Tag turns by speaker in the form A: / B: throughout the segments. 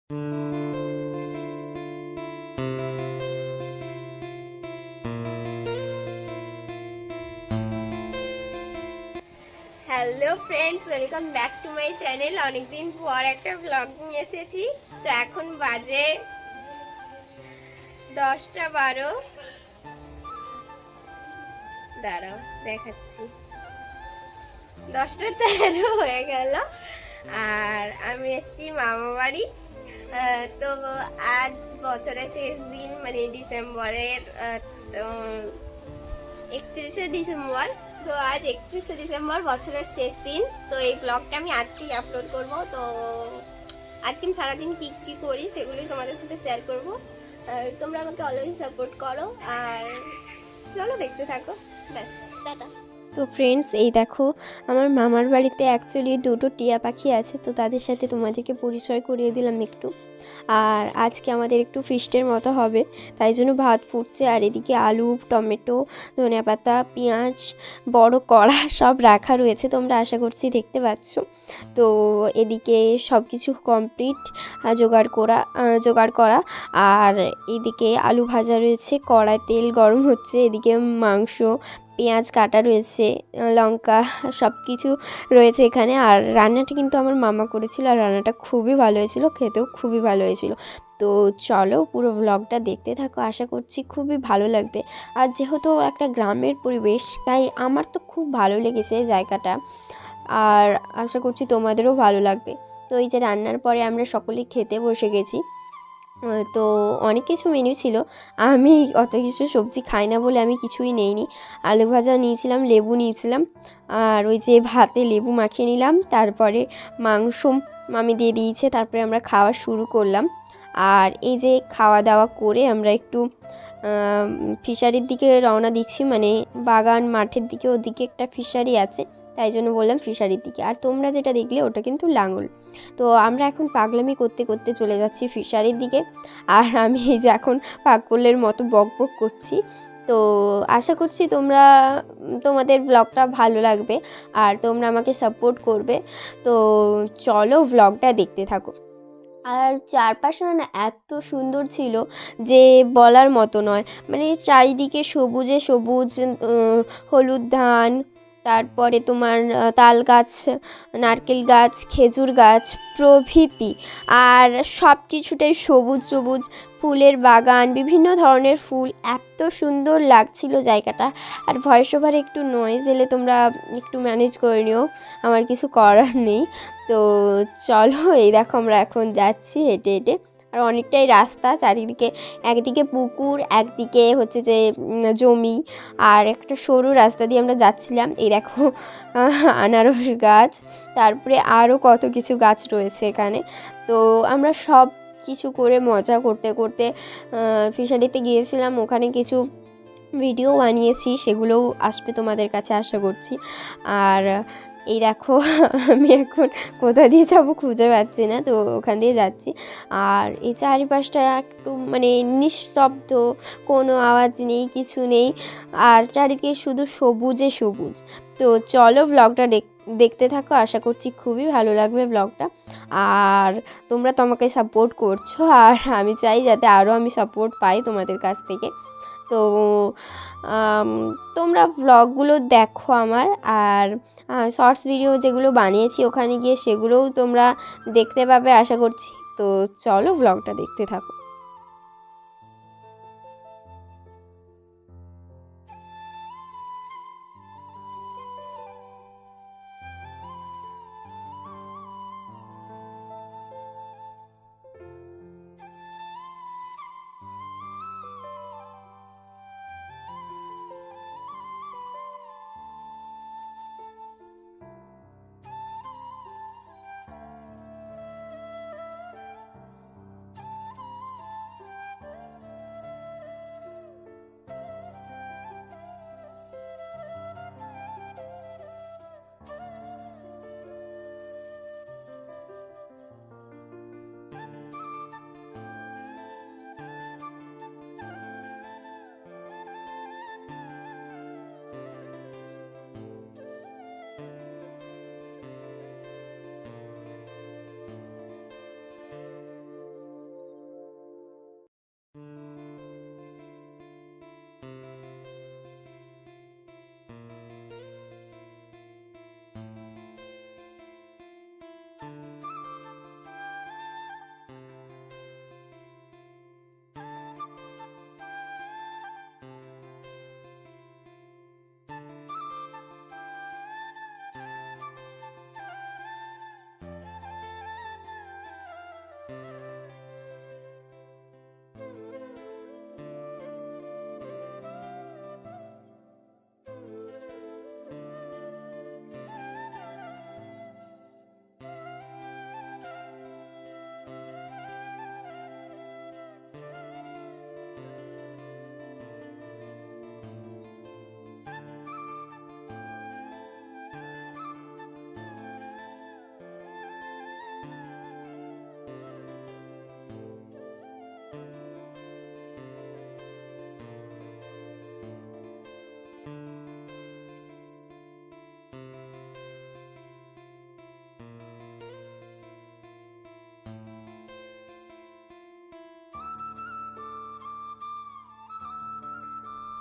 A: Hello friends, welcome back to my channel. অনেকদিন পর একটা ব্লগ নিয়ে এসেছি। তো এখন বাজে 10টা 12। দাঁড়াও দেখাচ্ছি, 10টা 13 হয়ে গেল। আর আমি এসেছি মামা বাড়ি। তো আজ বছরের শেষ দিন, মানে ডিসেম্বরের 31শে ডিসেম্বর। তো আজ 31শে ডিসেম্বর, বছরের শেষ দিন। তো এই ব্লগটা আমি আজকেই আপলোড করব। তো আজকে আমি সারাদিন কি কি করি সেগুলোই তোমাদের সাথে শেয়ার করব। তোমরা আমাকে অলওয়েজ সাপোর্ট করো, আর চলো দেখতে থাকো। ব্যাস, টাটা। তো ফ্রেন্ডস, এই দেখো, আমার মামার বাড়িতে অ্যাকচুয়ালি দুটো টিয়া পাখি আছে। তো তাদের সাথে তোমাদেরকে পরিচয় করিয়ে দিলাম একটু। আর আজকে আমাদের একটু ফিস্টের মতো হবে, তাই জন্য ভাত ফুটছে। আর এদিকে আলু, টমেটো, ধনেপাতা, পেঁয়াজ, বড় কড়া সব রাখা রয়েছে, তোমরা আশা করছি দেখতে পাচ্ছ। তো এদিকে সব কিছু কমপ্লিট, জোগাড় করা। আর এদিকে আলু ভাজা রয়েছে, কড়ায় তেল গরম হচ্ছে, এদিকে মাংস, পেঁয়াজ কাটা রয়েছে, লঙ্কা, সব কিছু রয়েছে এখানে। আর রান্নাটা কিন্তু আমার মামা করেছিল, আর রান্নাটা খুবই ভালো হয়েছিল, খেতেও খুবই ভালো হয়েছিল। তো চলো পুরো ব্লগটা দেখতে থাকো, আশা করছি খুবই ভালো লাগবে। আর যেহেতু একটা গ্রামের পরিবেশ, তাই আমার তো খুব ভালো লেগেছে জায়গাটা, আর আশা করছি তোমাদেরও ভালো লাগবে। তো এই যে রান্নার পরে আমরা সকলেই খেতে বসে গেছি। তো অনেক কিছু মেনু ছিল, আমি অত কিছু সবজি খাই না বলে আমি কিছুই নেইনি। আলু ভাজা নিয়েছিলাম, লেবু নিয়েছিলাম, আর ওই যে ভাতে লেবু মাখিয়ে নিলাম। তারপরে মাংস মামি দিয়ে দিয়েছে, তারপরে আমরা খাওয়া শুরু করলাম। আর এই যে খাওয়া দাওয়া করে আমরা একটু ফিশারির দিকে রওনা দিচ্ছি, মানে বাগান মাঠের দিকে, ওদিকে একটা ফিশারি আছে, তাই জন্য বললাম ফিশারির দিকে। আর তোমরা যেটা দেখলে ওটা কিন্তু লাঙল। তো আমরা এখন পাগলামি করতে করতে চলে যাচ্ছি ফিশারির দিকে। আর আমি এই যে এখন পাগলের মতো বক বক করছি। তো আশা করছি তোমাদের ব্লগটা ভালো লাগবে, আর তোমরা আমাকে সাপোর্ট করবে। তো চলো ব্লগটা দেখতে থাকো। আর চারপাশে না এত সুন্দর ছিল যে বলার মতো নয়, মানে চারিদিকে সবুজে সবুজ, হলুদ ধান, তারপরে তোমার তাল গাছ, নারকেল গাছ, খেজুর গাছ প্রভৃতি। আর সব কিছুটাই সবুজ সবুজ, ফুলের বাগান, বিভিন্ন ধরনের ফুল, এত সুন্দর লাগছিল জায়গাটা। আর ভয়েস ওভারে একটু নয়েজ এলে তোমরা একটু ম্যানেজ করে নিও, আমার কিছু করার নেই। তো চলো, এই দেখো আমরা এখন যাচ্ছি হেঁটে হেঁটে। আর অনেকটাই রাস্তা, চারিদিকে, একদিকে পুকুর, একদিকে হচ্ছে যে জমি, আর একটা সরু রাস্তা দিয়ে আমরা যাচ্ছিলাম। এই দেখো আনারস গাছ, তারপরে আরও কত কিছু গাছ রয়েছে এখানে। তো আমরা সব কিছু করে মজা করতে করতে ফিশারিতে গিয়েছিলাম, ওখানে কিছু ভিডিও বানিয়েছি, সেগুলোও আসবে তোমাদের কাছে আশা করছি। আর এই দেখো আমি এখন কোথা দিয়ে যাবো খুঁজে পাচ্ছি না, তো ওখান দিয়ে যাচ্ছি। আর এই চারিপাশটা একটু মানে নিস্তব্ধ, কোনো আওয়াজ নেই, কিছু নেই, আর চারিদিকে শুধু সবুজে সবুজ। তো চলো ব্লগটা দেখতে থাকো, আশা করছি খুবই ভালো লাগবে ব্লগটা। আর তোমরা তো আমাকে সাপোর্ট করছো, আর আমি চাই যাতে আরও আমি সাপোর্ট পাই তোমাদের কাছ থেকে। তো তোমরা ব্লগগুলো দেখো আমার, আর শর্টস ভিডিও যেগুলো বানিয়েছি ওখানে গিয়ে সেগুলোও তোমরা দেখতে পাবে আশা করছি। তো চলো ব্লগটা দেখতে থাকো।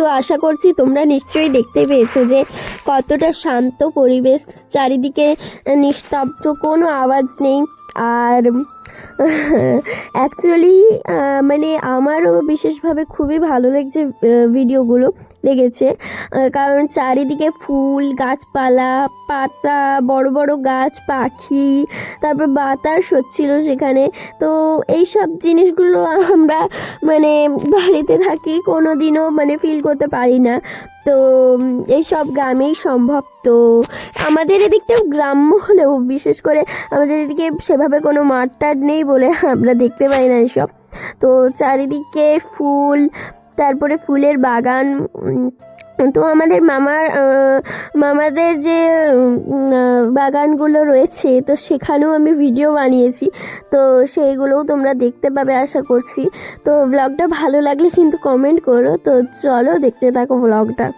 A: তো আশা করছি তোমরা নিশ্চয়ই দেখতে পেয়েছো যে কতটা শান্ত পরিবেশ, চারিদিকে নিস্তব্ধ, কোনো আওয়াজ নেই। আর অ্যাকচুয়ালি মানে আমারও বিশেষভাবে খুবই ভালো ভিডিওগুলো লেগেছে, কারণ চারিদিকে ফুল, গাছপালা, পাতা, বড় বড় গাছ, পাখি, তারপর বাতাস হচ্ছিল সেখানে। তো এইসব জিনিসগুলো আমরা মানে বাড়িতে থাকি কোনো দিনও মানে ফিল করতে পারি না। তো এইসব গ্রামেই সম্ভব। তো আমাদের এদিকটাও গ্রাম্য হলেও বিশেষ করে আমাদের এদিকে সেভাবে কোনো মাঠ টাট নেই বলে আমরা দেখতে পাই না এসব। তো চারিদিকে ফুল, তারপরে ফুলের বাগান। তো আমাদের মামাদের যে বাগানগুলো রয়েছে, তো সেখানেও আমি ভিডিও বানিয়েছি, তো সেইগুলোও তোমরা দেখতে পাবে আশা করছি। তো ব্লগটা ভালো লাগলে কিন্তু কমেন্ট করো। তো চলো দেখতে থাকো ব্লগটা।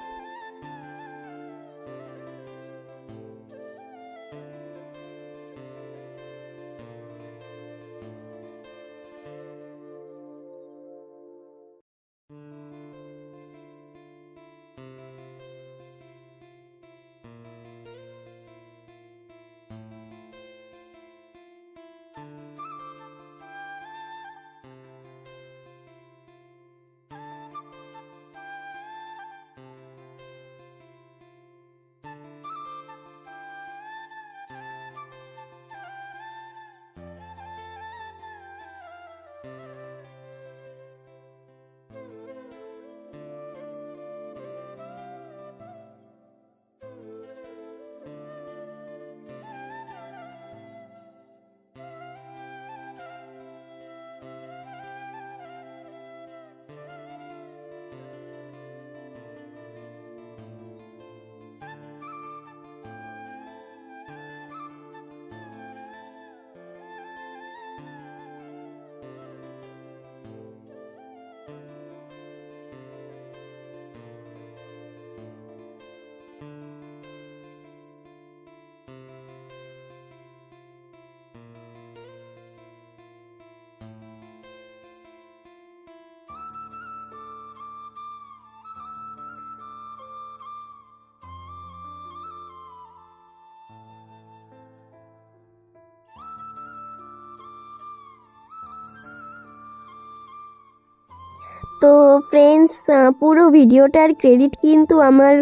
A: তো ফ্রেন্ডস, পুরো ভিডিওটার ক্রেডিট কিন্তু আমার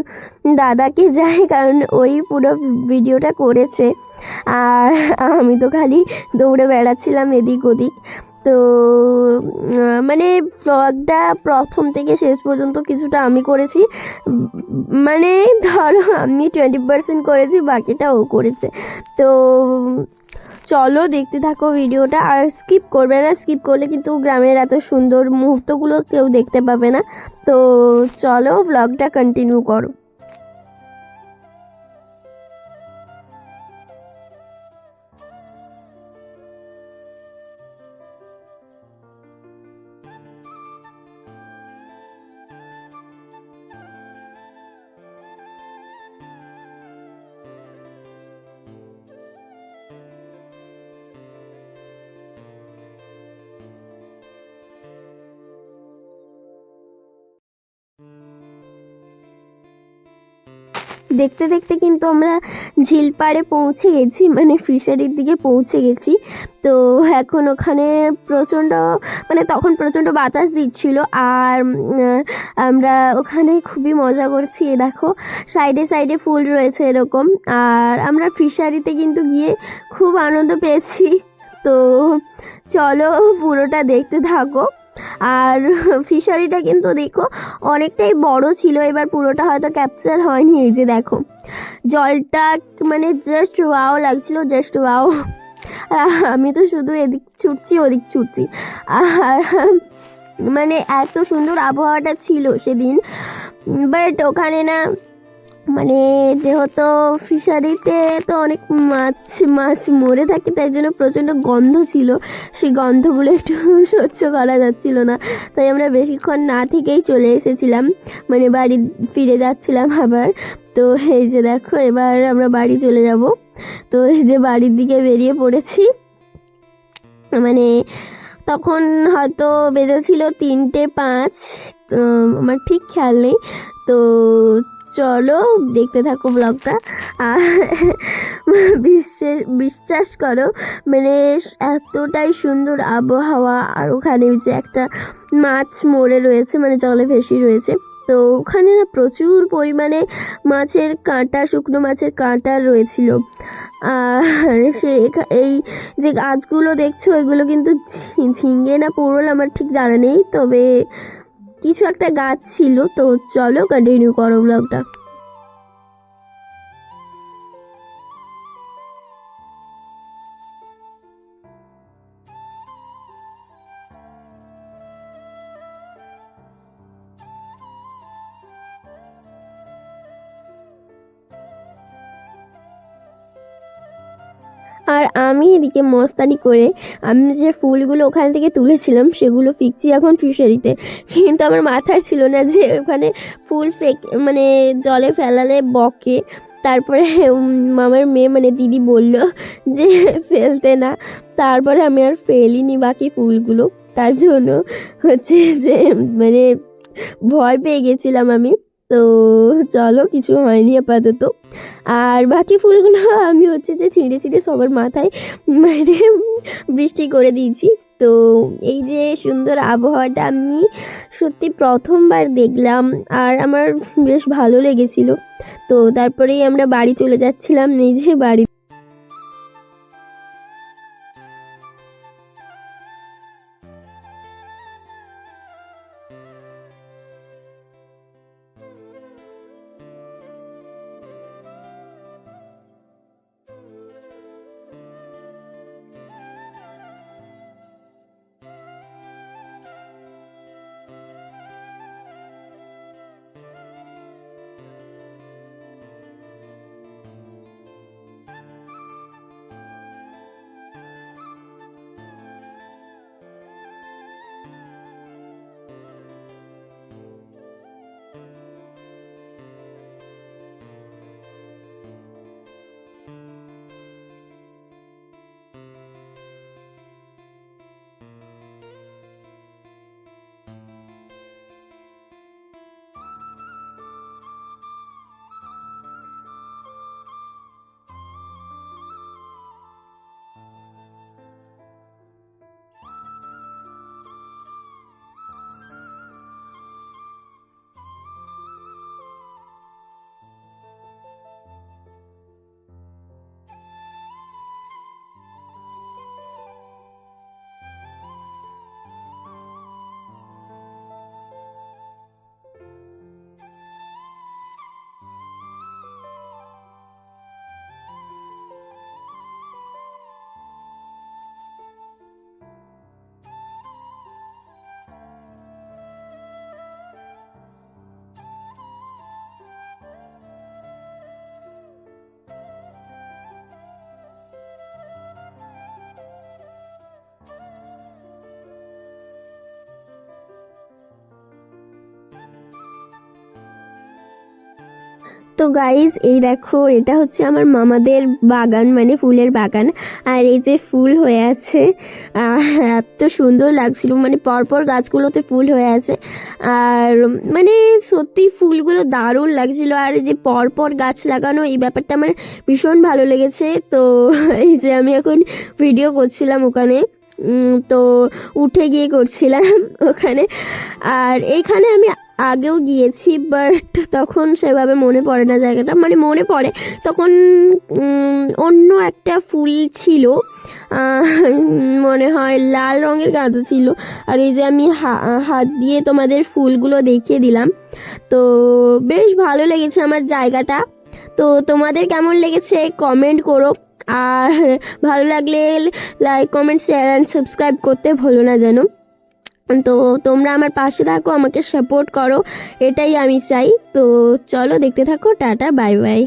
A: দাদাকে যায়, কারণ ওই পুরো ভিডিওটা করেছে, আর আমি তো খালি দৌড়ে বেড়াচ্ছিলাম এদিক ওদিক। তো মানে ব্লগটা প্রথম থেকে শেষ পর্যন্ত কিছুটা আমি করেছি, মানে ধরো আমি 20% করেছি, বাকিটা ও করেছে। তো চলো দেখতে থাকো ভিডিওটা, আর স্কিপ করবে না, স্কিপ করলে কিন্তু গ্রামের এত সুন্দর মুহূর্তগুলো কেউ দেখতে পাবে না। তো চলো ব্লগটা কন্টিনিউ করো। দেখতে দেখতে কিন্তু আমরা ঝিলপাড়ে পৌঁছে গেছি, মানে ফিশারির দিকে পৌঁছে গেছি। তো এখন ওখানে তখন প্রচণ্ড বাতাস দিচ্ছিল, আর আমরা ওখানে খুবই মজা করছি। দেখো সাইডে সাইডে ফুল রয়েছে এরকম, আর আমরা ফিশারিতে কিন্তু গিয়ে খুব আনন্দ পেয়েছি। তো চলো পুরোটা দেখতে থাকো। আর ফিশারিটা কিন্তু দেখো অনেকটাই বড় ছিল, এবার পুরোটা হয়তো ক্যাপচার হয়নি। এই যে দেখো জলটা মানে জাস্ট ওয়াও লাগছিল, জাস্ট ওয়াও। আমি তো শুধু এদিক ছুটছি ওদিক ছুটছি, আর মানে এত সুন্দর আবহাওয়াটা ছিল সেদিন। বাট ওখানে না মানে যেহেতু ফিশারিতে তো অনেক মাছ মরে থাকে, তাই জন্য প্রচণ্ড গন্ধ ছিল, সেই গন্ধগুলো একটু সহ্য করা যাচ্ছিল না, তাই আমরা বেশিক্ষণ না থেকেই চলে এসেছিলাম, মানে বাড়ি ফিরে যাচ্ছিলাম আবার। তো এই যে দেখো এবার আমরা বাড়ি চলে যাব। তো এই যে বাড়ির দিকে বেরিয়ে পড়েছি, মানে তখন হয়তো বেজেছিল 3:05।
B: আমার ঠিক খেয়াল নেই। তো চলো দেখতে থাকো ব্লগটা। আর বিশ্বাস করো, মানে এতটাই সুন্দর আবহাওয়া, আর ওখানে যে একটা মাছ মরে রয়েছে, মানে জলে ভেসে রয়েছে। তো ওখানে না প্রচুর পরিমাণে মাছের কাঁটা, শুকনো মাছের কাঁটা রয়েছিল। আর এই যে গাছগুলো দেখছো, এগুলো কিন্তু ঝিঙে না পোড়ল আমার ঠিক জানা নেই, তবে কিছু একটা গাছ ছিল। তো চলো কন্টিনিউ করো ব্লগটা। আর আমি এদিকে মস্তানি করে আমি যে ফুলগুলো ওখান থেকে তুলেছিলাম সেগুলো ফিকছি এখন ফিশারিতে। কিন্তু আমার মাথায় ছিল না যে ওখানে ফুল মানে জলে ফেলালে বকে। তারপরে মামার মেয়ে মানে দিদি বলল যে ফেলতে না। তারপরে আমি আর ফেলিনি বাকি ফুলগুলো, তার জন্য হচ্ছে যে মানে ভয় পেয়ে গেছিলাম আমি। তো চলো, কিছু হয়নি আপাতত। আর বাকি ফুলগুলো আমি হচ্ছে যে ছিঁড়ে ছিঁড়ে সবার মাথায় মানে বৃষ্টি করে দিয়েছি। তো এই যে সুন্দর আবহাওয়াটা আমি সত্যি প্রথমবার দেখলাম, আর আমার বেশ ভালো লেগেছিল। তো তারপরেই আমরা বাড়ি চলে যাচ্ছিলাম, নিজে বাড়ি। তো গাইজ এই দেখো, এটা হচ্ছে আমার মামাদের বাগান, মানে ফুলের বাগান। আর এই যে ফুল হয়ে আছে, এত সুন্দর লাগছিল, মানে পরপর গাছগুলোতে ফুল হয়ে আছে। আর মানে সত্যি ফুলগুলো দারুণ লাগছিল। আর যে পরপর গাছ লাগানো, এই ব্যাপারটা আমার ভীষণ ভালো লেগেছে। তো এই যে আমি এখন ভিডিও করছিলাম ওখানে, তো উঠে গিয়ে করছিলাম ওখানে। আর এইখানে আমি আগেও গিয়েছি, বাট তখন সেভাবে মনে পড়ে না জায়গাটা, মানে মনে পড়ে তখন অন্য একটা ফুল ছিল, মনে হয় লাল রঙের গাঁদা ছিল। আর এই যে আমি হাত দিয়ে তোমাদের ফুলগুলো দেখিয়ে দিলাম। তো বেশ ভালো লেগেছে আমার জায়গাটা। তো তোমাদের কেমন লেগেছে কমেন্ট করো। আর ভালো লাগলে like, comment, share and subscribe করতে ভুলো না যেন। তো তোমরা আমার পাশে থাকো, আমাকে সাপোর্ট করো, এটাই আমি চাই। তো চলো দেখতে থাকো। Tata, bye bye.